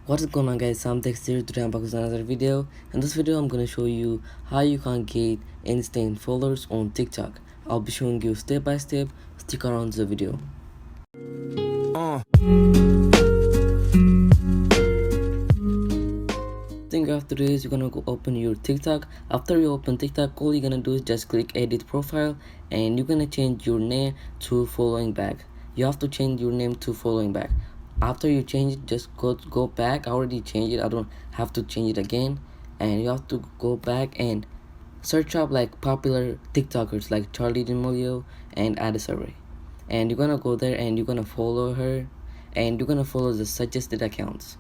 What's going on, guys? I'm Tik here. Today I'm back with another video. In this video I'm gonna show you how you can get instant followers on TikTok. I'll be showing you step by step. Stick around the video. Thing you have to do is you're gonna go open your TikTok. After you open TikTok, all you're gonna do is just click edit profile and you're gonna change your name to following back. You have to change your name to following back. After you change it, just go back. I already changed it, I don't have to change it again. And you have to go back and search up like popular TikTokers like Charlie D'Amelio and Addison Rae, and you're gonna go there and you're gonna follow her, and you're gonna follow the suggested accounts,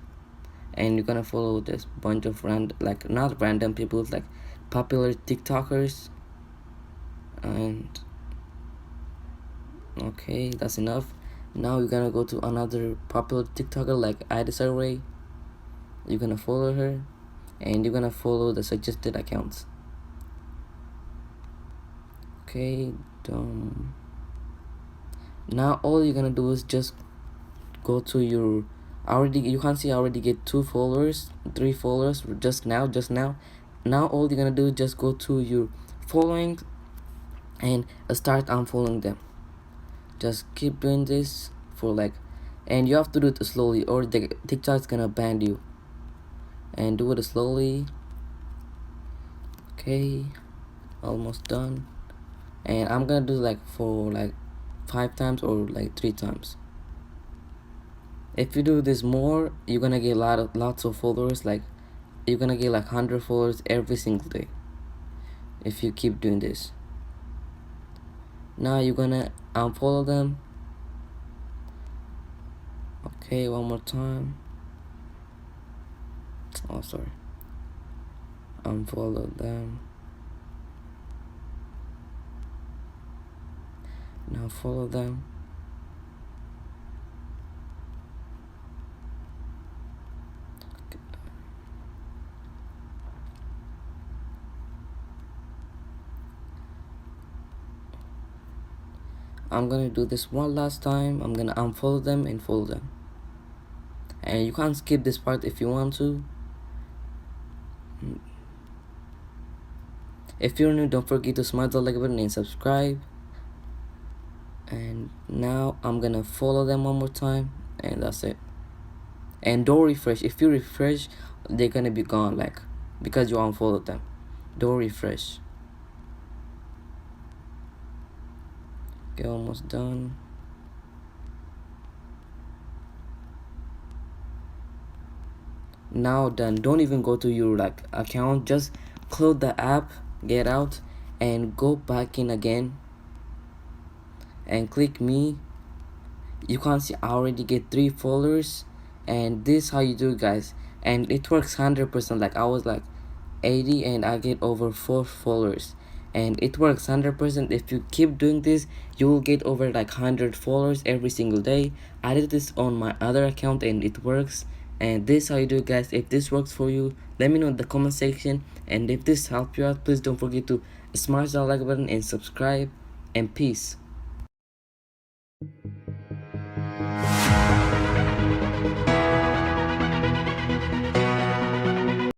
and you're gonna follow this bunch of not random people, like popular TikTokers. And okay, that's enough. Now you're gonna go to another popular TikToker like Addison Rae. You're gonna follow her and you're gonna follow the suggested accounts. Okay, done. Now all you're gonna do is just go to your you can see I already get 2 followers, 3 followers just now. Now all you're gonna do is just go to your following and start unfollowing them. Just keep doing this for and you have to do it slowly or the TikTok's gonna ban you. And do it slowly. Okay, almost done. And I'm gonna do for 5 times or 3 times. If you do this more, you're gonna get lots of followers. You're gonna get 100 followers every single day if you keep doing this. Now you're gonna unfollow them. Okay, one more time. Oh, sorry. Unfollow them. Now follow them. I'm gonna do this one last time. I'm gonna unfollow them and follow them. And you can skip this part if you want to. If you're new, don't forget to smash the like button and subscribe. And now I'm gonna follow them one more time, and that's it. And don't refresh. If you refresh, they're gonna be gone, because you unfollowed them. Don't refresh. Okay, almost done. Now done. Don't even go to your account. Just close the app, get out, and go back in again. And click me. You can see I already get 3 followers, and this how you do it, guys. And it works 100%. I was 80 and I get over 4 followers, and it works 100%. If you keep doing this, you will get over 100 followers every single day. I did this on my other account and it works. And this how you do it, guys. If this works for you, let me know in the comment section, and if this helped you out, please don't forget to smash the like button and subscribe. And peace.